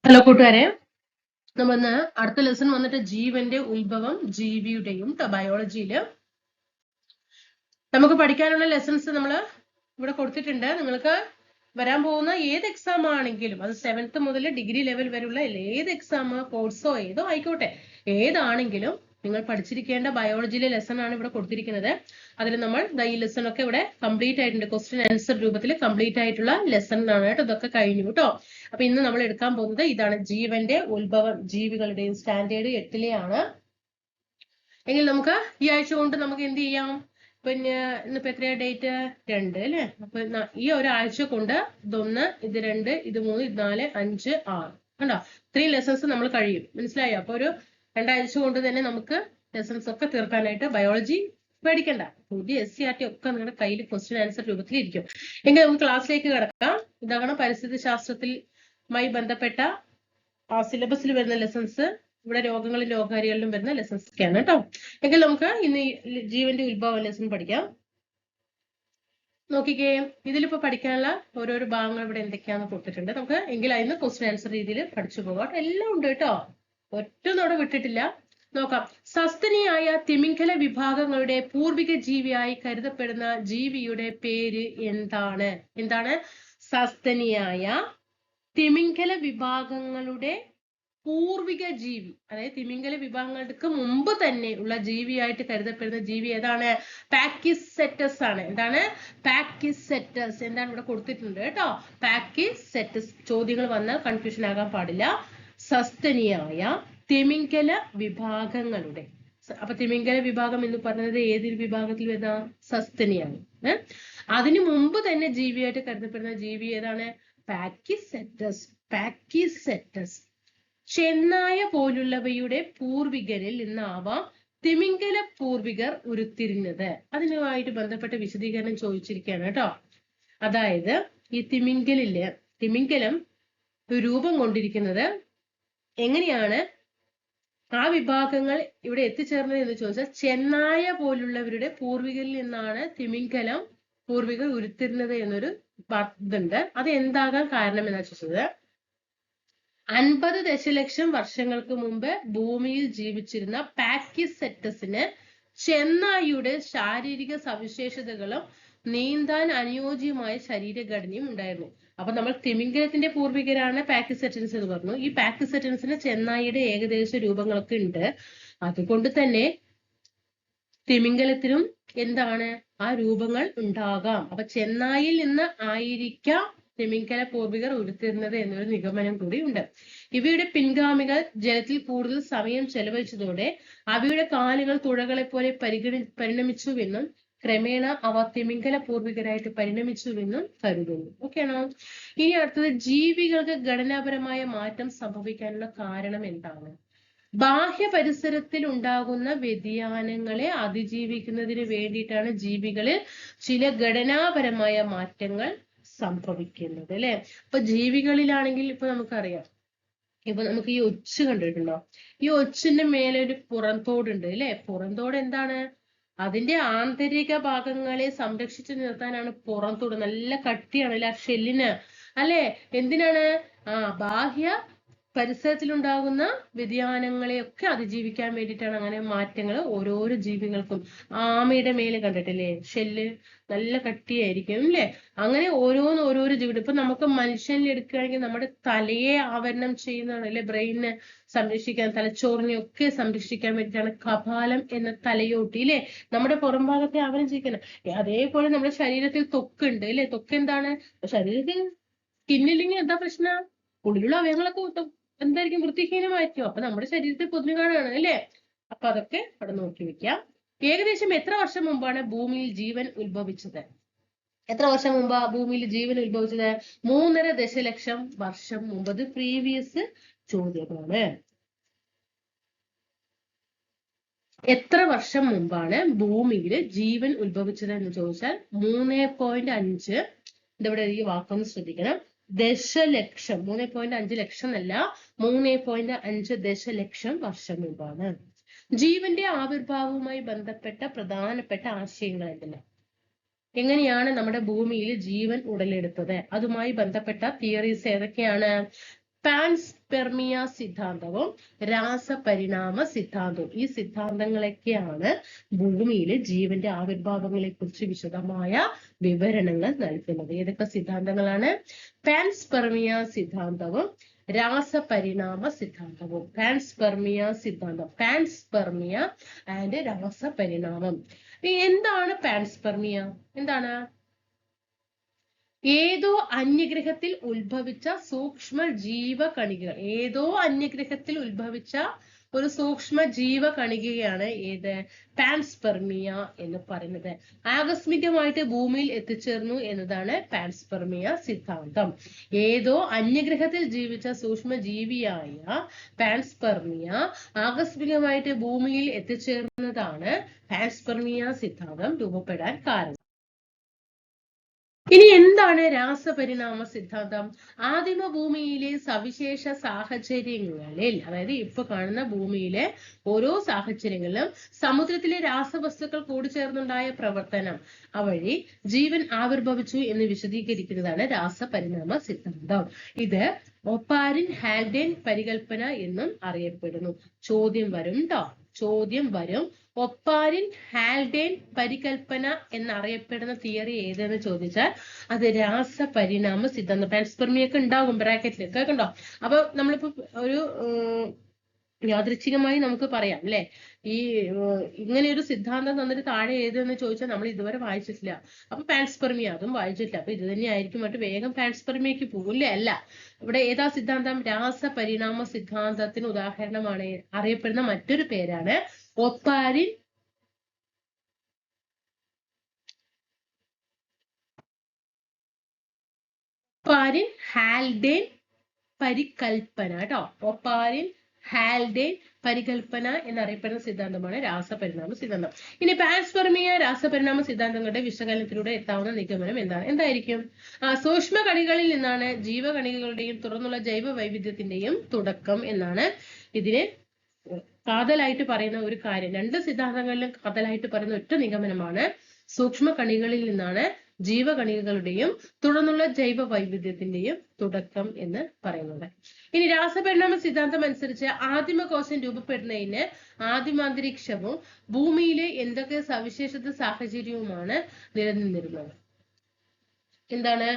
Hello കൂട്ടുകാരെ, നമ്മൾ ഇന്ന് അടുത്ത ലെസൺ വന്നിട്ട് ജീവന്റെ ഉത്ഭവം ജീവിയുടെയും ബയോളജിയില് നമുക്ക് പഠിക്കാനുള്ള ലെസൺസ് നമ്മൾ ഇവിടെ കൊടുത്തിട്ടുണ്ട്. നിങ്ങൾക്ക് വരാൻ പോകുന്ന ഏത് എക്സാം ആണെങ്കിലും അത് 7th മുതൽ ഡിഗ്രി ലെവൽ വരെയുള്ള ഏത് എക്സാം കോഴ്സോ ഏതോ ആയിക്കോട്ടെ, ഏതാണെങ്കിലും നിങ്ങൾ പഠിച്ചിരിക്കേണ്ട ബയോളജിയിലെ ലെസൺ ആണ് ഇവിടെ കൊടുത്തിരിക്കുന്നത്. അതിൽ നമ്മൾ ഈ ലെസൺ ഒക്കെ ഇവിടെ കംപ്ലീറ്റ് ആയിട്ടുണ്ട്. ക്വസ്റ്റ്യൻ ആൻസർ രൂപത്തിൽ കംപ്ലീറ്റ് ആയിട്ടുള്ള ലെസൺ ആണ് കേട്ടോ. ഇതൊക്കെ കഴിഞ്ഞു കേട്ടോ. അപ്പൊ ഇന്ന് നമ്മൾ എടുക്കാൻ പോകുന്നത് ഇതാണ്, ജീവന്റെ ഉത്ഭവം ജീവികളുടെയും. സ്റ്റാൻഡേർഡ് 8 ആണ്. എങ്കിൽ നമുക്ക് ഈ ആഴ്ച കൊണ്ട് നമുക്ക് എന്ത് ചെയ്യാം? പിന്നെ ഇന്നിപ്പോ എത്രയാ ഡേറ്റ്? 2 അല്ലെ? അപ്പൊ ഈ ഒരാഴ്ച കൊണ്ട് ഇതൊന്ന്, ഇത് 2, ഇത് 3, ഇത് 4, 5, 6 കണ്ടോ? 3 ലെസൺസ് നമ്മൾ കഴിയും. മനസ്സിലായോ? അപ്പൊ ഒരു 2 ആഴ്ച കൊണ്ട് തന്നെ നമുക്ക് ലെസൺസ് ഒക്കെ തീർക്കാനായിട്ട് ബയോളജി പേടിക്കണ്ട. SCRT ഒക്കെ നിങ്ങളുടെ കയ്യിൽ ക്വസ്റ്റ്യൻ ആൻസർ രൂപത്തിൽ ഇരിക്കും. എങ്കിൽ നമുക്ക് ക്ലാസ്സിലേക്ക് കിടക്കാം. ഇതാണ് പരിസ്ഥിതി ശാസ്ത്രത്തിലുമായി ബന്ധപ്പെട്ട ആ സിലബസിൽ വരുന്ന ലെസൺസ്. ഇവിടെ രോഗങ്ങളും രോഗകാരികളിലും വരുന്ന ലെസൺസ് ഒക്കെയാണ് കേട്ടോ. എങ്കിൽ നമുക്ക് ഇന്ന് ജീവന്റെ ഉത്ഭവം ലെസൺ പഠിക്കാം. നോക്കിക്കേ, ഇതിലിപ്പോ പഠിക്കാനുള്ള ഓരോരോ ഭാഗങ്ങൾ ഇവിടെ എന്തൊക്കെയാന്ന് കൊടുത്തിട്ടുണ്ട്. നമുക്ക് എങ്കിൽ അതിന് ക്വസ്റ്റ്യൻ ആൻസർ രീതിയിൽ പഠിച്ചു പോകാം. എല്ലാം ഉണ്ട് കേട്ടോ, ഒറ്റൊന്നും അവിടെ വിട്ടിട്ടില്ല. നോക്കാം. സസ്തനിയായ തിമിംഗല വിഭാഗങ്ങളുടെ പൂർവിക ജീവിയായി കരുതപ്പെടുന്ന ജീവിയുടെ പേര് എന്താണ്? എന്താണ്? സസ്തനിയായ തിമിംഗല വിഭാഗങ്ങളുടെ പൂർവിക ജീവി, അതായത് തിമിംഗല വിഭാഗങ്ങൾക്ക് മുമ്പ് തന്നെ ഉള്ള ജീവിയായിട്ട് കരുതപ്പെടുന്ന ജീവി ഏതാണ്? പാക്കിസെറ്റസ് ആണ്. എന്താണ്? പാക്കിസെറ്റസ്. എന്താണ് ഇവിടെ കൊടുത്തിട്ടുണ്ട് കേട്ടോ, പാക്കിസെറ്റസ്. ചോദ്യങ്ങൾ വന്നാൽ കൺഫ്യൂഷൻ ആകാൻ പാടില്ല. സസ്തനിയായ തിമിംഗല വിഭാഗങ്ങളുടെ, അപ്പൊ തിമിംഗല വിഭാഗം എന്ന് പറയുന്നത് ഏതൊരു വിഭാഗത്തിൽ വരുന്ന? സസ്തനിയാണ്. അതിനു മുമ്പ് തന്നെ ജീവിയായിട്ട് കരുതപ്പെടുന്ന ജീവി ഏതാണ്? പാക്കിസെറ്റസ്. പാക്കിസെറ്റസ്. ചെന്നായ പോലുള്ളവയുടെ പൂർവികരിൽ നിന്നാവാം തിമിംഗല പൂർവികർ ഉരുത്തിരിഞ്ഞത്. അതിനുമായിട്ട് ബന്ധപ്പെട്ട വിശദീകരണം ചോദിച്ചിരിക്കുകയാണ് കേട്ടോ. അതായത് ഈ തിമിംഗലം രൂപം കൊണ്ടിരിക്കുന്നത് എങ്ങനെയാണ്, ആ വിഭാഗങ്ങൾ ഇവിടെ എത്തിച്ചേർന്നത് എന്ന് ചോദിച്ചാൽ ചെന്നായ പോലുള്ളവരുടെ പൂർവികരിൽ നിന്നാണ് തിമിംഗലം പൂർവികർ ഉരുത്തിരുന്നത് എന്നൊരു ഇതുണ്ട്. അത് എന്താകാൻ കാരണം എന്നാ ചോദിച്ചത്, 50 ദശലക്ഷം വർഷങ്ങൾക്ക് മുമ്പ് ഭൂമിയിൽ ജീവിച്ചിരുന്ന പാക്കിസെറ്റസിന് ചെന്നായിയുടെ ശാരീരിക സവിശേഷതകളും നീന്താൻ അനുയോജ്യമായ ശരീരഘടനയും ഉണ്ടായിരുന്നു. അപ്പൊ നമ്മൾ തിമിംഗലത്തിന്റെ പൂർവികരാണ് പാക്കിസെറ്റൻസ് എന്ന് പറഞ്ഞു. ഈ പാക്കിസെറ്റൻസിന് ചെന്നായിയുടെ ഏകദേശ രൂപങ്ങളൊക്കെ ഉണ്ട്. അതുകൊണ്ട് തന്നെ തിമിംഗലത്തിനും എന്താണ് ആ രൂപങ്ങൾ ഉണ്ടാകാം. അപ്പൊ ചെന്നായിൽ നിന്ന് ആയിരിക്കാം തിമിംഗല പൂർവികർ ഉരുത്തിരുന്നത് എന്നൊരു നിഗമനം കൂടി ഉണ്ട്. ഇവയുടെ പിൻഗാമികൾ ജലത്തിൽ കൂടുതൽ സമയം ചെലവഴിച്ചതോടെ അവയുടെ കാലുകൾ തുഴകളെ പോലെ പരിണമിച്ചുവെന്നും ക്രമേണ അവ തിമിംഗല പൂർവികരായിട്ട് പരിണമിച്ചുവെന്നും കരുതുന്നു. ഓക്കെയാണോ? ഇനി അടുത്തത്, ജീവികൾക്ക് ഘടനാപരമായ മാറ്റം സംഭവിക്കാനുള്ള കാരണം എന്താണ്? ബാഹ്യ പരിസരത്തിൽ ഉണ്ടാകുന്ന വ്യതിയാനങ്ങളെ അതിജീവിക്കുന്നതിന് വേണ്ടിയിട്ടാണ് ജീവികളിൽ ചില ഘടനാപരമായ മാറ്റങ്ങൾ സംഭവിക്കുന്നത് അല്ലെ. അപ്പൊ ജീവികളിലാണെങ്കിൽ ഇപ്പൊ നമുക്കറിയാം, ഇപ്പൊ നമുക്ക് ഈ ഒച്ച് കണ്ടിട്ടുണ്ടോ? ഈ ഒച്ചിന്റെ മേലെ ഒരു പുറംതോടുണ്ട് അല്ലെ. പുറംതോട് എന്താണ്? അതിന്റെ ആന്തരിക ഭാഗങ്ങളെ സംരക്ഷിച്ചു നിർത്താനാണ് പുറംതോട്. നല്ല കട്ടിയാണ് അല്ലെ ആ ഷെല്ലിന് അല്ലെ. എന്തിനാണ്? ബാഹ്യ പരിസരത്തിലുണ്ടാകുന്ന വ്യതിയാനങ്ങളെയൊക്കെ അതിജീവിക്കാൻ വേണ്ടിയിട്ടാണ് അങ്ങനെ മാറ്റങ്ങൾ ഓരോരോ ജീവികൾക്കും. ആമയുടെ മേലെ കണ്ടിട്ടില്ലേ ഷെല്ല് നല്ല കട്ടിയായിരിക്കും അല്ലെ. അങ്ങനെ ഓരോരോ ജീവികൾ. ഇപ്പൊ നമുക്ക് മനുഷ്യനിൽ എടുക്കുകയാണെങ്കിൽ നമ്മുടെ തലയെ ആവരണം ചെയ്യുന്നതാണ് അല്ലെ, ബ്രെയിനിനെ സംരക്ഷിക്കാൻ, തലച്ചോറിനെ ഒക്കെ സംരക്ഷിക്കാൻ വേണ്ടിയിട്ടാണ് കപാലം എന്ന തലയോട്ടി അല്ലെ നമ്മുടെ പുറം ഭാഗത്തെ ആവരണം ചെയ്യുന്നത്. അതേപോലെ നമ്മുടെ ശരീരത്തിൽ ത്വക്കുണ്ട് അല്ലെ. ത്വക്ക് എന്താണ്? ശരീരത്തിൽ സ്കിന്നില്ലെങ്കിൽ എന്താ പ്രശ്നം? ഉള്ളിലുള്ള അവയവങ്ങളൊക്കെ എന്തായിരിക്കും? വൃത്തിഹീനമായിരിക്കും. അപ്പൊ നമ്മുടെ ശരീരത്തിൽ പൊതിഞ്ഞു കാണുകയാണ് അല്ലെ. അപ്പൊ അതൊക്കെ അവിടെ നോക്കി വെക്കാം. ഏകദേശം എത്ര വർഷം മുമ്പാണ് ഭൂമിയിൽ ജീവൻ ഉത്ഭവിച്ചത്? എത്ര വർഷം മുമ്പാ ഭൂമിയിൽ ജീവൻ ഉത്ഭവിച്ചത്? 3.5 ദശലക്ഷം വർഷം മുമ്പ്. അത് പ്രീവിയസ് ചോദ്യമാണ്. എത്ര വർഷം മുമ്പാണ് ഭൂമിയിൽ ജീവൻ ഉത്ഭവിച്ചത് എന്ന് ചോദിച്ചാൽ 3.5. ഇതിവിടെ ഈ വാക്കൊന്ന് ശ്രദ്ധിക്കണം. ദശലക്ഷം. 3.5 ലക്ഷം അല്ല, 3.5 ദശലക്ഷം വർഷം മുമ്പാണ്. ജീവന്റെ ആവിർഭാവവുമായി ബന്ധപ്പെട്ട പ്രധാനപ്പെട്ട ആശയങ്ങൾ എന്തെല്ലാം? എങ്ങനെയാണ് നമ്മുടെ ഭൂമിയിൽ ജീവൻ ഉടലെടുത്തത്? അതുമായി ബന്ധപ്പെട്ട തിയറീസ് ഏതൊക്കെയാണ്? പാൻസ്പെർമിയ സിദ്ധാന്തവും രാസപരിണാമ സിദ്ധാന്തവും. ഈ സിദ്ധാന്തങ്ങളൊക്കെയാണ് ഭൂമിയിലെ ജീവന്റെ ആവിർഭാവങ്ങളെ കുറിച്ച് വിശദമായ വിവരണങ്ങൾ നൽകുന്നത്. ഏതൊക്കെ സിദ്ധാന്തങ്ങളാണ്? പാൻസ്പെർമിയ സിദ്ധാന്തവും രാസപരിണാമ സിദ്ധാന്തവും. പാൻസ്പെർമിയ സിദ്ധാന്തം, പാൻസ്പെർമിയ ആൻഡ് രാസപരിണാമം. എന്താണ് പാൻസ്പെർമിയ? എന്താണ്? ഏതോ അന്യഗ്രഹത്തിൽ ഉത്ഭവിച്ച സൂക്ഷ്മ ജീവകണികകൾ, ഏതോ അന്യഗ്രഹത്തിൽ ഉത്ഭവിച്ച ഒരു സൂക്ഷ്മ ജീവകണികയാണ് ഏത്? പാൻസ്പെർമിയ എന്ന് പറയുന്നത്. ആകസ്മികമായിട്ട് ഭൂമിയിൽ എത്തിച്ചേർന്നു എന്നതാണ് പാൻസ്പെർമിയ സിദ്ധാന്തം. ഏതോ അന്യഗ്രഹത്തിൽ ജീവിച്ച സൂക്ഷ്മ ജീവിയായ പാൻസ്പെർമിയ ആകസ്മികമായിട്ട് ഭൂമിയിൽ എത്തിച്ചേർന്നതാണ് പാൻസ്പെർമിയ സിദ്ധാന്തം രൂപപ്പെടാൻ കാരണം. ഇനി എന്താണ് രാസപരിണാമ സിദ്ധാന്തം? ആദിമ ഭൂമിയിലെ സവിശേഷ സാഹചര്യങ്ങളിൽ, അതായത് ഇപ്പൊ കാണുന്ന ഭൂമിയിലെ ഓരോ സാഹചര്യങ്ങളിലും സമുദ്രത്തിലെ രാസവസ്തുക്കൾ കൂടിച്ചേർന്നുണ്ടായ പ്രവർത്തനം വഴി ജീവൻ ആവിർഭവിച്ചു എന്ന് വിശദീകരിക്കുന്നതാണ് രാസപരിണാമ സിദ്ധാന്തം. ഇത് ഒപ്പാരിൻ ഹാൽഡേൻ പരികൽപ്പന എന്നും അറിയപ്പെടുന്നു. ചോദ്യം വരും ട്ടോ, ചോദ്യം വരും. ഒപ്പാരിൻ ഹാൽഡേൻ പരികൽപ്പന എന്നറിയപ്പെടുന്ന തിയറി ഏതെന്ന് ചോദിച്ചാൽ അത് രാസപരിണാമ സിദ്ധാന്തം. പാൻസ്പെർമിയൊക്കെ ഉണ്ടാകും ബ്രാക്കറ്റിൽ, കേൾക്കണ്ടോ? അപ്പൊ നമ്മളിപ്പോ ഒരു യാദൃച്ഛികമായി നമുക്ക് പറയാം അല്ലെ, ഈ ഇങ്ങനെ ഒരു സിദ്ധാന്തം തന്നിട്ട് താഴെ ഏതെന്ന് ചോദിച്ചാൽ നമ്മൾ ഇതുവരെ വായിച്ചിട്ടില്ല. അപ്പൊ പാൻസ്പെർമിയ അതും വായിച്ചിട്ടില്ല. അപ്പൊ ഇത് തന്നെയായിരിക്കും, മറ്റു വേഗം പാൻസ്പെർമിയക്ക് പോകില്ലേ? അല്ല, ഇവിടെ ഏതാ സിദ്ധാന്തം? രാസപരിണാമ സിദ്ധാന്തത്തിന് ഉദാഹരണമാണ് അറിയപ്പെടുന്ന മറ്റൊരു പേരാണ് ഒപ്പാരിൻ ഹാൽഡേൻ പരികൽപ്പന കേട്ടോ. ഒപ്പാരിൻ ഹാൽഡേൻ പരികൽപ്പന എന്നറിയപ്പെടുന്ന സിദ്ധാന്തമാണ് രാസപരിണാമ സിദ്ധാന്തം. ഇനി പാൻസ്പെർമിയ രാസപരിണാമ സിദ്ധാന്തങ്ങളുടെ വിശകലനത്തിലൂടെ എത്താവുന്ന നിഗമനം എന്താണ്? എന്തായിരിക്കും? സൂക്ഷ്മ കണികളിൽ നിന്നാണ് ജീവകണികകളുടെയും തുടർന്നുള്ള ജൈവ വൈവിധ്യത്തിന്റെയും തുടക്കം എന്നാണ് ഇതിനെ കാതലായിട്ട് പറയുന്ന ഒരു കാര്യം. രണ്ട് സിദ്ധാന്തങ്ങളിലും കാതലായിട്ട് പറയുന്ന ഒറ്റ നിഗമനമാണ് സൂക്ഷ്മ കണികളിൽ നിന്നാണ് ജീവകണികകളുടെയും തുടർന്നുള്ള ജൈവ വൈവിധ്യത്തിന്റെയും തുടക്കം എന്ന് പറയുന്നത്. ഇനി രാസപരിണാമ സിദ്ധാന്തം അനുസരിച്ച് ആദിമകോശം രൂപപ്പെടുന്നതിന് ആദിമാന്തരീക്ഷവും ഭൂമിയിലെ എന്തൊക്കെ സവിശേഷത സാഹചര്യവുമാണ് നിലനിന്നിരുന്നത്? എന്താണ്?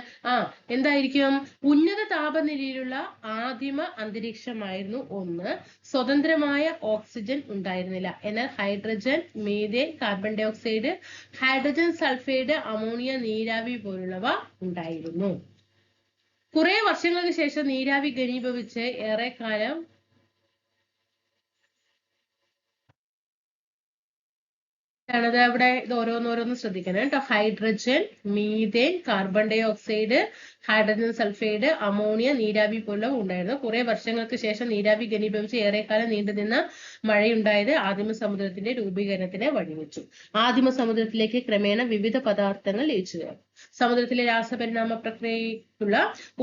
എന്തായിരിക്കും? ഉന്നത താപനിലയിലുള്ള ആദിമ അന്തരീക്ഷമായിരുന്നു ഒന്ന്. സ്വതന്ത്രമായ ഓക്സിജൻ ഉണ്ടായിരുന്നില്ല. എന്നാൽ hydrogen, methane, carbon dioxide, hydrogen sulphide, ammonia, നീരാവി പോലുള്ളവ ഉണ്ടായിരുന്നു. കുറെ വർഷങ്ങൾക്ക് ശേഷം നീരാവി ഘനീഭവിച്ച് ഏറെക്കാലം ത് അവിടെ ഇത് ഓരോന്നോരോന്ന് ശ്രദ്ധിക്കണം കേട്ടോ. Hydrogen, methane, carbon dioxide, hydrogen sulphide, ammonia, നീരാവി പോലുള്ളവ ഉണ്ടായിരുന്നു. കുറെ വർഷങ്ങൾക്ക് ശേഷം നീരാവി ഘനീഭവിച്ച് ഏറെക്കാലം നീണ്ടുനിന്ന മഴയുണ്ടായത് ആദിമ സമുദ്രത്തിന്റെ രൂപീകരണത്തിന് വഴിവെച്ചു. ആദിമ സമുദ്രത്തിലേക്ക് ക്രമേണ വിവിധ പദാർത്ഥങ്ങൾ ലയിച്ചു ചേർന്നു. സമുദ്രത്തിലെ രാസപരിണാമ പ്രക്രിയയ്ക്കുള്ള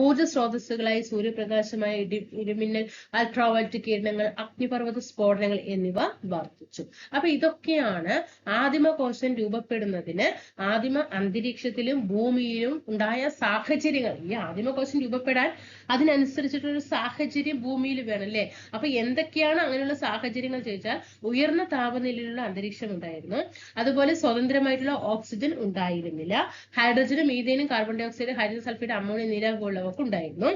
ഊർജ്ജ സ്രോതസ്സുകളായി സൂര്യപ്രകാശമായ ഇടിമിന്നൽ, അൾട്രാവയലറ്റ് കിരണങ്ങൾ, അഗ്നിപർവ്വത സ്ഫോടനങ്ങൾ എന്നിവ വർദ്ധിച്ചു. അപ്പൊ ഇതൊക്കെയാണ് ആദിമകോശം രൂപപ്പെടുന്നതിന് ആദിമ അന്തരീക്ഷത്തിലും ഭൂമിയിലും ഉണ്ടായ സാഹചര്യങ്ങൾ. ഈ ആദിമകോശം രൂപപ്പെടാൻ അതിനനുസരിച്ചിട്ടൊരു സാഹചര്യം ഭൂമിയിൽ വേണം അല്ലെ? അപ്പൊ എന്തൊക്കെയാണ് അങ്ങനെയുള്ള സാഹചര്യങ്ങൾ ചോദിച്ചാൽ ഉയർന്ന താപനിലയിലുള്ള അന്തരീക്ഷം ഉണ്ടായിരുന്നു. അതുപോലെ സ്വതന്ത്രമായിട്ടുള്ള ഓക്സിജൻ ഉണ്ടായിരുന്നില്ല. ഹൈഡ്രജനും മീഥേനും carbon dioxide, hydrogen sulphide, ammonia, നീരാവി പോലുള്ളവർക്ക് ഉണ്ടായിരുന്നു.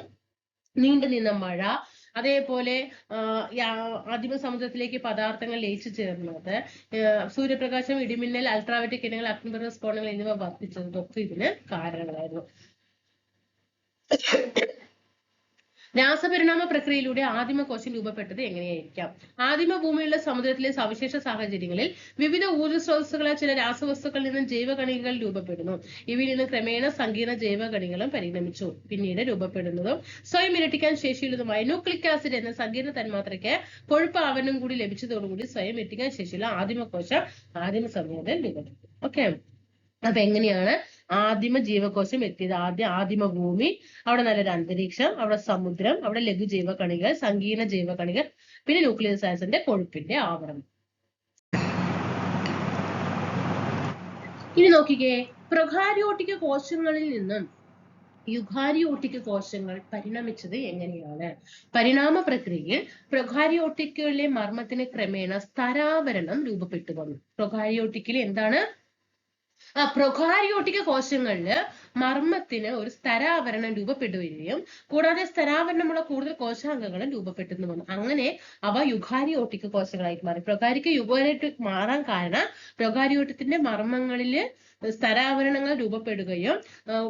നീണ്ടുനിന്ന മഴ, അതേപോലെ ആദിമ സമുദ്രത്തിലേക്ക് പദാർത്ഥങ്ങൾ ലയിച്ചു ചേർന്നത്, സൂര്യപ്രകാശം, ഇടിമിന്നൽ, അൾട്രാവയലറ്റ് കിരണങ്ങൾ, അഗ്നിപർവ്വത സ്ഫോടനങ്ങൾ എന്നിവ വർദ്ധിച്ചതൊക്കെ ഇതിന് കാരണങ്ങളായിരുന്നു. രാസപരിണാമ പ്രക്രിയയിലൂടെ ആദിമകോശം രൂപപ്പെട്ടത് എങ്ങനെയായിരിക്കാം? ആദിമ ഭൂമിയുള്ള സമുദ്രത്തിലെ സവിശേഷ സാഹചര്യങ്ങളിൽ വിവിധ ഊർജ്ജ സ്രോതസ്സുകളായ ചില രാസവസ്തുക്കളിൽ നിന്നും ജൈവകണികകൾ രൂപപ്പെടുന്നു. ഇവയിൽ നിന്ന് ക്രമേണ സങ്കീർണ ജൈവകണികളും പരിണമിച്ചു. പിന്നീട് രൂപപ്പെടുന്നതും സ്വയം ഇരട്ടിക്കാൻ ശേഷിയുള്ളതുമായ ന്യൂക്ലിക് ആസിഡ് എന്ന സങ്കീർണ തന്മാത്രയ്ക്ക് കൊഴുപ്പ് ആവരണം കൂടി ലഭിച്ചതോടുകൂടി സ്വയം ഇരട്ടിക്കാൻ ശേഷിയുള്ള ആദിമകോശം ആദിമ സമൂഹത്തിൽ രൂപപ്പെട്ടു. ഓക്കെ, അപ്പൊ എങ്ങനെയാണ് ആദിമ ജീവകോശം എത്തിയത്? ആദിമ ഭൂമി, അവിടെ നല്ലൊരു അന്തരീക്ഷം, അവിടെ സമുദ്രം, അവിടെ ലഘു ജൈവകണികൾ, സങ്കീർണ ജൈവകണികൾ, പിന്നെ ന്യൂക്ലിയസ് ആസിഡിന്റെ കൊഴുപ്പിന്റെ ആവരണം. ഇനി നോക്കിക്കേ, പ്രൊകാരിയോട്ടിക് കോശങ്ങളിൽ നിന്നും യുകാരിയോട്ടിക് കോശങ്ങൾ പരിണമിച്ചത് എങ്ങനെയാണ്? പരിണാമ പ്രക്രിയയിൽ പ്രൊകാരിയോട്ടിക്കുകളിലെ മർമ്മത്തിന് ക്രമേണ സ്തരാവരണം രൂപപ്പെട്ടു വന്നു. പ്രൊകാരിയോട്ടിക്കിൽ എന്താണ്? പ്രൊകാരിയോട്ടിക് കോശങ്ങളില് മർമ്മത്തിന് ഒരു സ്തരാവരണം രൂപപ്പെടുകയും കൂടാതെ സ്തരാവരണമുള്ള കൂടുതൽ കോശാംഗങ്ങളും രൂപപ്പെട്ടെന്ന് വന്നു. അങ്ങനെ അവ യുകാരിയോട്ടിക് കോശങ്ങളായിട്ട് മാറി. പ്രൊകാരിക്ക് യുകാരിയോട്ടിക് മാറാൻ കാരണം പ്രൊകാരിയോട്ടത്തിന്റെ മർമ്മങ്ങളില് സ്തരാവരണങ്ങൾ രൂപപ്പെടുകയും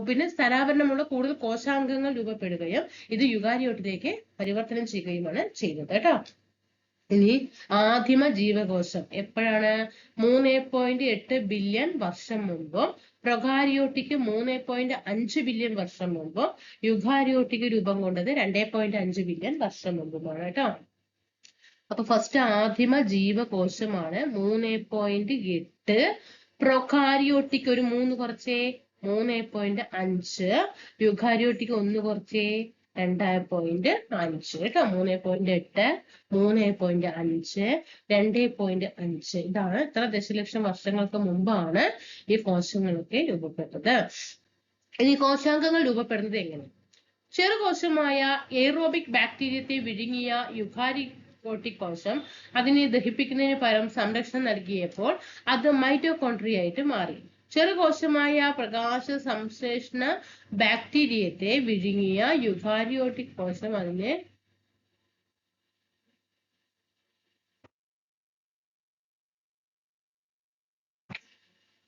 പിന്നെ സ്തരാവരണമുള്ള കൂടുതൽ കോശാംഗങ്ങൾ രൂപപ്പെടുകയും ഇത് യുകാരിയോട്ടിലേക്ക് പരിവർത്തനം ചെയ്യുകയുമാണ് ചെയ്തത് കേട്ടോ. ഇനി ആദിമ ജീവകോശം എപ്പോഴാണ്? 3.8 ബില്യൺ വർഷം മുമ്പും പ്രൊകാരിയോട്ടിക്ക് 3.5 ബില്യൺ വർഷം മുമ്പും യുകാരിയോട്ടിക്ക് രൂപം കൊണ്ടത് 2.5 ബില്യൺ വർഷം മുമ്പുമാണ് കേട്ടോ. അപ്പൊ ഫസ്റ്റ് ആദിമ ജീവകോശമാണ് 3.8. പ്രൊകാരിയോട്ടിക്ക് ഒരു 3 കുറച്ചേ 3.5. യുകാരിയോട്ടിക്ക് 1 കുറച്ചേ 2.5 കേട്ടോ. 3.8, 3.5, 2.5. ഇതാണ് ഇത്ര ദശലക്ഷം വർഷങ്ങൾക്ക് മുമ്പാണ് ഈ കോശങ്ങളൊക്കെ രൂപപ്പെട്ടത്. ഇനി കോശാംഗങ്ങൾ രൂപപ്പെടുന്നത് എങ്ങനെ? ചെറുകോശമായ എയ്റോബിക് ബാക്ടീരിയത്തെ വിഴുങ്ങിയ യുകാരിയോട്ടിക് കോശം അതിനെ ദഹിപ്പിക്കുന്നതിന് പകരം സംരക്ഷണം നൽകിയപ്പോൾ അത് മൈറ്റോകോൺട്രിയ ആയിട്ട് മാറി. ചെറുകോശമായ പ്രകാശ സംശ്ലേഷണ ബാക്ടീരിയത്തെ വിഴുങ്ങിയ യുകാരിയോട്ടിക് കോശം അതിനെ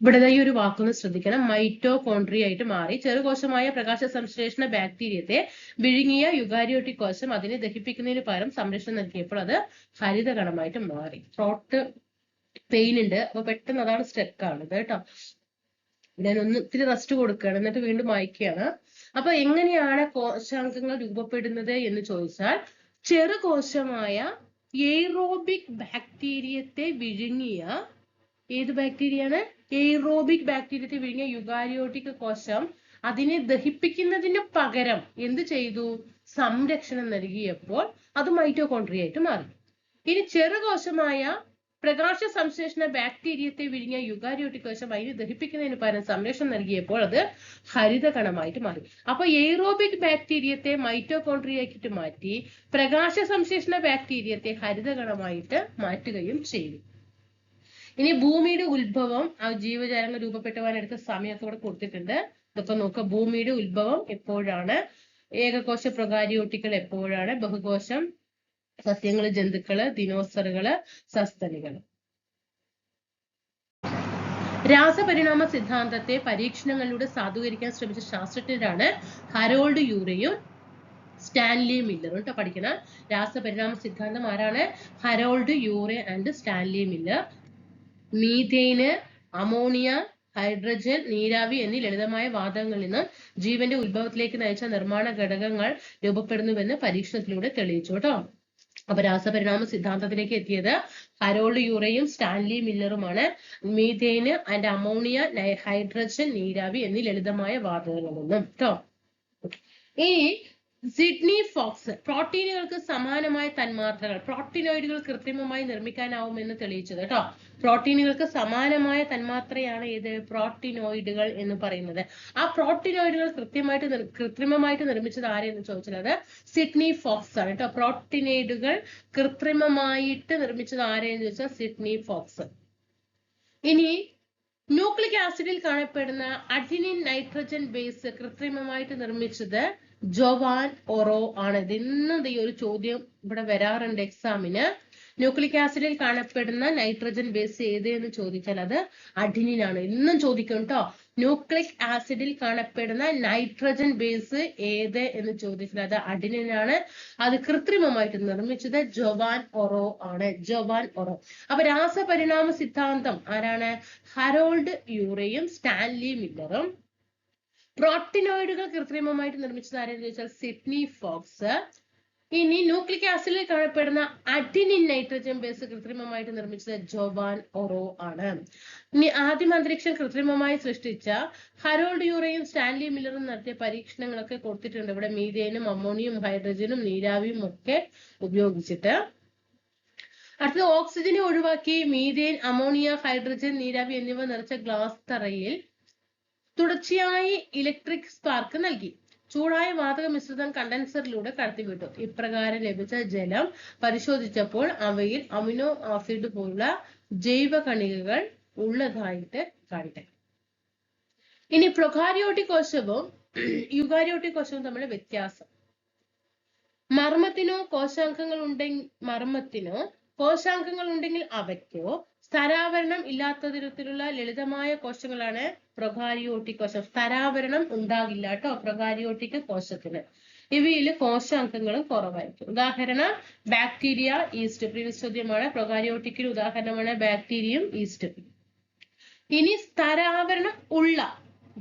ഇവിടെ ഈ ഒരു വാക്കൊന്ന് ശ്രദ്ധിക്കണം. മൈറ്റോകോൺട്രിയ ആയിട്ട് മാറി. ചെറുകോശമായ പ്രകാശ സംശ്ലേഷണ ബാക്ടീരിയത്തെ വിഴുങ്ങിയ യുകാരിയോട്ടിക് കോശം അതിനെ ദഹിപ്പിക്കുന്നതിന് പകരം സംരക്ഷണം നൽകിയപ്പോൾ അത് ഹരിതകണമായിട്ട് മാറി. ത്രോട്ട് പെയിൻ ഉണ്ട്, അപ്പൊ പെട്ടെന്ന് അതാണ് സ്റ്റെക്ക് ആണത് കേട്ടോ. ഞാനൊന്ന് ഇത്തിരി റെസ്റ്റ് കൊടുക്കുകയാണ്, എന്നിട്ട് വീണ്ടും വായിക്കുകയാണ്. അപ്പൊ എങ്ങനെയാണ് കോശാംഗങ്ങൾ രൂപപ്പെടുന്നത് എന്ന് ചോദിച്ചാൽ, ചെറുകോശമായ എയ്റോബിക് ബാക്ടീരിയത്തെ വിഴുങ്ങിയ ഏത് ബാക്ടീരിയാണ്? എയ്റോബിക് ബാക്ടീരിയത്തെ വിഴുങ്ങിയ യുകാരിയോട്ടിക് കോശം അതിനെ ദഹിപ്പിക്കുന്നതിന് പകരം എന്ത് ചെയ്തു? സംരക്ഷണം നൽകിയപ്പോൾ അത് മൈറ്റോകോൺട്രിയ ആയിട്ട് മാറി. ഇനി ചെറുകോശമായ പ്രകാശ സംശ്ലേഷണ ബാക്ടീരിയത്തെ വിഴുങ്ങിയ യുകാരിയോട്ടിക് കോശം അതിനെ ദഹിപ്പിക്കുന്നതിന് പകരം സംരക്ഷണം നൽകിയപ്പോൾ അത് ഹരിതകണമായിട്ട് മാറി. അപ്പൊ എയ്റോബിക് ബാക്ടീരിയത്തെ മൈറ്റോകോൺട്രിയയായിട്ട് മാറ്റി പ്രകാശ സംശ്ലേഷണ ബാക്ടീരിയത്തെ ഹരിതകണമായിട്ട് മാറ്റുകയും ചെയ്തു. ഇനി ഭൂമിയുടെ ഉത്ഭവം, ആ ജീവജാലങ്ങൾ രൂപപ്പെട്ടുവാനെടുത്ത സമയമൊക്കെ ഇവിടെ കൊടുത്തിട്ടുണ്ട്. ഇതൊക്കെ നോക്കുക. ഭൂമിയുടെ ഉത്ഭവം എപ്പോഴാണ്? ഏകകോശ പ്രൊകാരിയോട്ടികൾ എപ്പോഴാണ്? ബഹുകോശം സസ്യങ്ങള്, ജന്തുക്കള്, ദിനോസറുകള്, സസ്തനികള്. രാസപരിണാമ സിദ്ധാന്തത്തെ പരീക്ഷണങ്ങളിലൂടെ സാധൂകരിക്കാൻ ശ്രമിച്ച ശാസ്ത്രജ്ഞരാണ് ഹരോൾഡ് യൂറെയും സ്റ്റാൻലി മില്ലറും കേട്ടോ. പഠിക്കണം. രാസപരിണാമ സിദ്ധാന്തം ആരാണ്? Harold Urey and Stanley Miller. Methane, ammonia, hydrogen, നീരാവി എന്നീ ലളിതമായ വാതകങ്ങളിൽ നിന്ന് ജീവന്റെ ഉത്ഭവത്തിലേക്ക് നയിച്ച നിർമ്മാണ ഘടകങ്ങൾ രൂപപ്പെടുന്നുവെന്ന് പരീക്ഷണത്തിലൂടെ തെളിയിച്ചു കേട്ടോ. അപ്പൊ രാസപരിണാമ സിദ്ധാന്തത്തിലേക്ക് എത്തിയത് ഹരോൾഡ് യൂറെയും സ്റ്റാൻലി മില്ലറുമാണ്. മീഥേന് ആൻഡ് അമോണിയ, ഹൈഡ്രജൻ, നീരാവി എന്നീ ലളിതമായ വാതകങ്ങളിൽ നിന്നും കേട്ടോ. ഈ സിഡ്നി ഫോക്സ് പ്രോട്ടീനുകൾക്ക് സമാനമായ തന്മാത്രകൾ, പ്രോട്ടീനോയിഡുകൾ കൃത്രിമമായി നിർമ്മിക്കാനാവുമെന്ന് തെളിയിച്ചത് കേട്ടോ. പ്രോട്ടീനുകൾക്ക് സമാനമായ തന്മാത്രയാണ് ഏത്? പ്രോട്ടീനോയിഡുകൾ എന്ന് പറയുന്നത്. ആ പ്രോട്ടീനോയിഡുകൾ കൃത്രിമമായിട്ട് നിർമ്മിച്ചത് ആരെന്ന് ചോദിച്ചാൽ അത് സിഡ്നി ഫോക്സ് ആണ് കേട്ടോ. പ്രോട്ടീനോയിഡുകൾ കൃത്രിമമായിട്ട് നിർമ്മിച്ചത് ആരെന്ന് ചോദിച്ചാൽ സിഡ്നി ഫോക്സ്. ഇനി ന്യൂക്ലിക് ആസിഡിൽ കാണപ്പെടുന്ന അഡിനിൻ നൈട്രജൻ ബേസ് കൃത്രിമമായിട്ട് നിർമ്മിച്ചത് ജോവാൻ ഒറോ ആണ്. ഇന്നും ഈ ഒരു ചോദ്യം ഇവിടെ വരാറുണ്ട് എക്സാമിന്. ന്യൂക്ലിക് ആസിഡിൽ കാണപ്പെടുന്ന നൈട്രജൻ ബേസ് ഏത് എന്ന് ചോദിച്ചാൽ അത് അഡിനിൻ ആണ്. ഇന്നും ചോദിക്കും കേട്ടോ. ന്യൂക്ലിക് ആസിഡിൽ കാണപ്പെടുന്ന നൈട്രജൻ ബേസ് ഏത് എന്ന് ചോദിച്ചാൽ അത് അഡിനിൻ ആണ്. അത് കൃത്രിമമായിട്ട് നിർമ്മിച്ചത് ജോവാൻ ഒറോ ആണ്. ജോവാൻ ഒറോ. അപ്പൊ രാസപരിണാമ സിദ്ധാന്തം ആരാണ്? ഹരോൾഡ് യൂറെയും സ്റ്റാൻലി മില്ലറും. പ്രോട്ടീനോയിഡുകൾ കൃത്രിമമായിട്ട് നിർമ്മിച്ചത് ആരെന്ന് ചോദിച്ചാൽ സിഡ്നി ഫോക്സ്. ഇനി ന്യൂക്ലിക് ആസിഡിൽ കാണപ്പെടുന്ന അഡിനിൻ നൈട്രജൻ ബേസ് കൃത്രിമമായിട്ട് നിർമ്മിച്ചത് ജോവാൻ ഒറോ ആണ്. ഇനി ആദ്യം അന്തരീക്ഷം കൃത്രിമമായി സൃഷ്ടിച്ച ഹരോൾഡ് യൂറെയും സ്റ്റാൻലി മില്ലറും നടത്തിയ പരീക്ഷണങ്ങളൊക്കെ കൊടുത്തിട്ടുണ്ട് ഇവിടെ. മീഥേനും അമോണിയും ഹൈഡ്രജനും നീരാവിയും ഒക്കെ ഉപയോഗിച്ചിട്ട്. അടുത്തത് ഓക്സിജനെ ഒഴിവാക്കി മീഥേൻ, അമോണിയ, ഹൈഡ്രജൻ, നീരാവി എന്നിവ നിറച്ച ഗ്ലാസ് തറയിൽ തുടർച്ചയായി ഇലക്ട്രിക് സ്പാർക്ക് നൽകി. ചൂടായ വാതക മിശ്രിതം കണ്ടൻസറിലൂടെ കടത്തിവിട്ടു. ഇപ്രകാരം ലഭിച്ച ജലം പരിശോധിച്ചപ്പോൾ അവയിൽ അമിനോ ആസിഡ് പോലുള്ള ജൈവ കണികകൾ ഉള്ളതായിട്ട് കണ്ടു. ഇനി പ്രൊകാരിയോട്ടിക് കോശവും യുകാരിയോട്ടിക് കോശവും തമ്മിലുള്ള വ്യത്യാസം. മർമ്മത്തിനോ കോശാംഗങ്ങൾ ഉണ്ടെങ്കിൽ അവയ്ക്കോ സ്ഥരാവരണം ഇല്ലാത്ത തരത്തിലുള്ള ലളിതമായ കോശങ്ങളാണ് പ്രൊകാരിയോട്ടിക് കോശം. സ്ഥരാവരണം ഉണ്ടാകില്ല കേട്ടോ പ്രൊകാരിയോട്ടിക് കോശത്തിന്. ഇവയിൽ കോശാംഗങ്ങളും കുറവായിരിക്കും. ഉദാഹരണം ബാക്ടീരിയ, ഈസ്റ്റ്. പ്രീവിയസ് ചോദ്യമാണ്. പ്രൊകാരിയോട്ടിക്കിന് ഉദാഹരണമാണ് ബാക്ടീരിയയും ഈസ്റ്റും. ഇനി സ്ഥരാവരണം ഉള്ള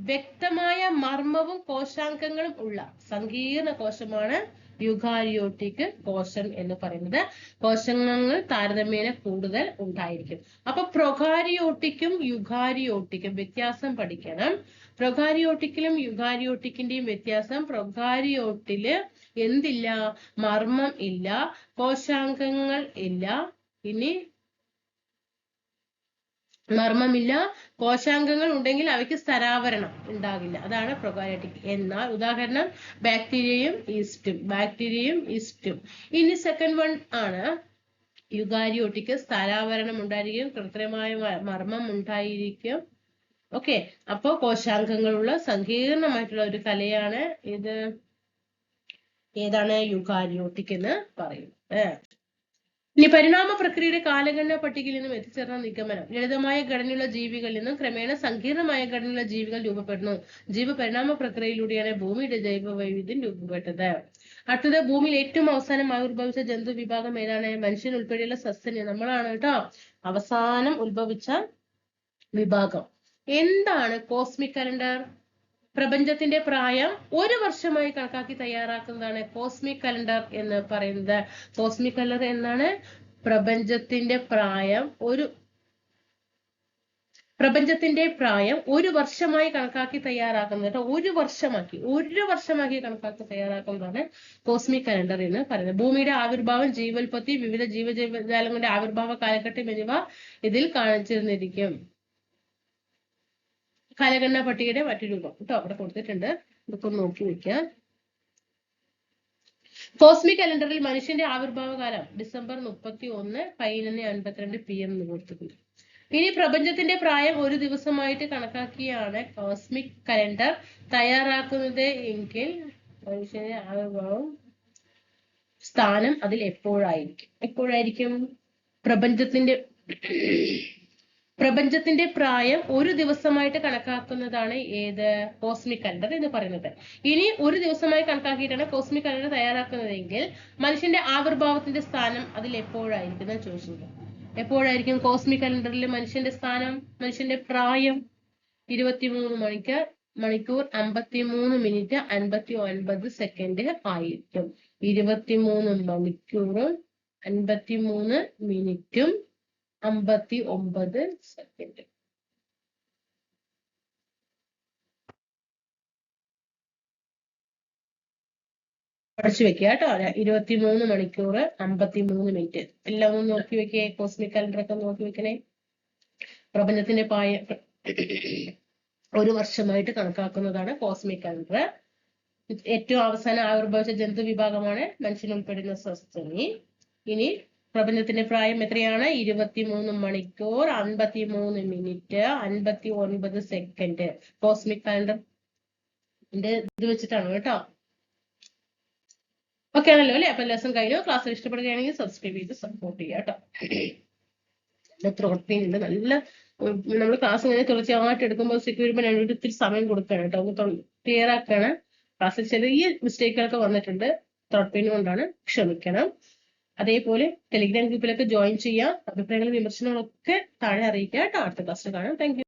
വ്യക്തമായ മർമ്മവും കോശാംഗങ്ങളും ഉള്ള സങ്കീർണ കോശമാണ് യുകാരിയോട്ടിക് കോശം എന്ന് പറയുന്നത്. കോശങ്ങൾ താരതമ്യേന കൂടുതൽ ഉണ്ടായിരിക്കും. അപ്പൊ പ്രൊകാരിയോട്ടിക്കും യുകാരിയോട്ടിക്കും വ്യത്യാസം പഠിക്കണം. പ്രൊകാരിയോട്ടിക്കിലും യുകാരിയോട്ടിക്കിന്റെയും വ്യത്യാസം, പ്രൊകാരിയോട്ടില് എന്തില്ല? മർമ്മം ഇല്ല, കോശാംഗങ്ങൾ ഇല്ല. ഇനി മർമ്മമില്ല, കോശാംഗങ്ങൾ ഉണ്ടെങ്കിൽ അവയ്ക്ക് സ്ഥരാവരണം ഉണ്ടാകില്ല. അതാണ് പ്രൊകാരിയോട്ടിക്. എന്നാൽ ഉദാഹരണം ബാക്ടീരിയയും ഈസ്റ്റും. ഇനി സെക്കൻഡ് വൺ ആണ് യുകാരിയോട്ടിക്. സ്ഥരാവരണം ഉണ്ടായിരിക്കും, കൃത്രിമമായ മർമ്മം ഉണ്ടായിരിക്കും. ഓക്കെ, അപ്പോ കോശാംഗങ്ങളുള്ള സങ്കീർണമായിട്ടുള്ള ഒരു കലയാണ് ഇത്. ഏതാണ്? യുകാരിയോട്ടിക് എന്ന് പറയുന്നത്. ഇനി പരിണാമ പ്രക്രിയയുടെ കാലഗണന പട്ടികയിൽ നിന്നും എത്തിച്ചേർന്ന നിഗമനം. ലളിതമായ ഘടനയുള്ള ജീവികളിൽ നിന്നും ക്രമേണ സങ്കീർണമായ ഘടനയുള്ള ജീവികൾ രൂപപ്പെടുന്നു. ജീവപരിണാമ പ്രക്രിയയിലൂടെയാണ് ഭൂമിയുടെ ജൈവ വൈവിധ്യം രൂപപ്പെട്ടത്. അടുത്തത്, ഭൂമിയിൽ ഏറ്റവും അവസാനം ആവിർഭവിച്ച ജന്തു വിഭാഗം ഏതാണ്? മനുഷ്യൻ ഉൾപ്പെടെയുള്ള സസ്തനി. നമ്മളാണ് കേട്ടോ അവസാനം ഉത്ഭവിച്ച വിഭാഗം. എന്താണ് കോസ്മിക് കലണ്ടർ? പ്രപഞ്ചത്തിന്റെ പ്രായം 1 വർഷമായി കണക്കാക്കി തയ്യാറാക്കുന്നതാണ് കോസ്മിക് കലണ്ടർ എന്ന് പറയുന്നത്. കോസ്മിക് കലണ്ടർ എന്നാണ് പ്രപഞ്ചത്തിന്റെ പ്രായം 1 വർഷമായി കണക്കാക്കി തയ്യാറാക്കുന്നത്. 1 വർഷമാക്കി കണക്കാക്കി തയ്യാറാക്കുന്നതാണ് കോസ്മിക് കലണ്ടർ എന്ന് പറയുന്നത്. ഭൂമിയുടെ ആവിർഭാവം, ജീവോൽപത്തി, വിവിധ ജീവജാലങ്ങളുടെ ആവിർഭാവ കാലഘട്ടം എന്നിവ ഇതിൽ കാണിച്ചിരുന്നിരിക്കും. കാലഗണന പട്ടികയുടെ മറ്റു രൂപം കേട്ടോ അവിടെ കൊടുത്തിട്ടുണ്ട്. ഇതൊക്കെ നോക്കി വെക്കുക. കോസ്മിക് കലണ്ടറിൽ മനുഷ്യന്റെ ആവിർഭാവ കാലം ഡിസംബർ 31, 11:52 PM എന്ന് കൊടുത്തിട്ടുണ്ട്. ഇനി പ്രപഞ്ചത്തിന്റെ പ്രായം 1 ദിവസമായിട്ട് കണക്കാക്കിയാണ് കോസ്മിക് കലണ്ടർ തയ്യാറാക്കുന്നത് എങ്കിൽ മനുഷ്യന്റെ ആവിർഭാവം സ്ഥാനം അതിൽ എപ്പോഴായിരിക്കും? പ്രപഞ്ചത്തിന്റെ പ്രായം 1 ദിവസമായിട്ട് കണക്കാക്കുന്നതാണ് ഏത്? കോസ്മിക് കലണ്ടർ എന്ന് പറയുന്നത്. ഇനി 1 ദിവസമായി കണക്കാക്കിയിട്ടാണ് കോസ്മിക് കലണ്ടർ തയ്യാറാക്കുന്നതെങ്കിൽ മനുഷ്യന്റെ ആവിർഭാവത്തിന്റെ സ്ഥാനം അതിൽ എപ്പോഴായിരിക്കും ചോദിച്ചിട്ടുണ്ട്. എപ്പോഴായിരിക്കും കോസ്മിക് കലണ്ടറിൽ മനുഷ്യന്റെ സ്ഥാനം? മനുഷ്യന്റെ പ്രായം 23 മണിക്കൂർ 53 മിനിറ്റ് 59 സെക്കൻഡ് ആയിരിക്കും. 23 മണിക്കൂറും 53 മിനിറ്റും 59 സെക്കൻഡ്. പഠിച്ചു വെക്കുക കേട്ടോ. 23 മണിക്കൂർ 53 മിനിറ്റ്. എല്ലാം ഒന്ന് നോക്കി വെക്കേ. കോസ്മിക് കലണ്ടർ ഒക്കെ നോക്കി വെക്കണേ. പ്രപഞ്ചത്തിന്റെ 1 വർഷമായിട്ട് കണക്കാക്കുന്നതാണ് കോസ്മിക് കലണ്ടർ. ഏറ്റവും അവസാനം ആവിർഭവിച്ച ജന്തു വിഭാഗമാണ് മനുഷ്യൻ ഉൾപ്പെടുന്ന സസ്തനി. ഇനി പ്രപഞ്ചത്തിന്റെ പ്രായം എത്രയാണ്? 23 മണിക്കൂർ 53 മിനിറ്റ് 59 സെക്കൻഡ്. കോസ്മിക് കലണ്ടർ ഇത് വെച്ചിട്ടാണ് കേട്ടോ. ഓക്കെ ആണല്ലോ അല്ലെ? അപ്പൊ ലെസൺ കഴിഞ്ഞു. ക്ലാസ് ഇഷ്ടപ്പെടുകയാണെങ്കിൽ സബ്സ്ക്രൈബ് ചെയ്ത് സപ്പോർട്ട് ചെയ്യാം കേട്ടോ. ത്രോട്ട് പെയിൻ ഉണ്ട്. നല്ല നമ്മൾ ക്ലാസ് ഇങ്ങനെ തുടർച്ചയായിട്ട് എടുക്കുമ്പോൾ വരുമ്പോൾ ഞാൻ ഒത്തിരി സമയം കൊടുക്കണം കേട്ടോ. ഒന്ന് ക്ലിയർ ആക്കാണ്. ക്ലാസ്സിൽ ചെറിയ മിസ്റ്റേക്കുകളൊക്കെ വന്നിട്ടുണ്ട്. ത്രോട്ട് പെയിൻ കൊണ്ടാണ്, ക്ഷമിക്കണം. അതേപോലെ ടെലിഗ്രാം ഗ്രൂപ്പിലൊക്കെ ജോയിൻ ചെയ്യാം. അഭിപ്രായങ്ങളും വിമർശനങ്ങളൊക്കെ താഴെ അറിയിക്കാം കേട്ടോ. അടുത്ത ക്ലാസ്സിൽ കാണാം. Thank you.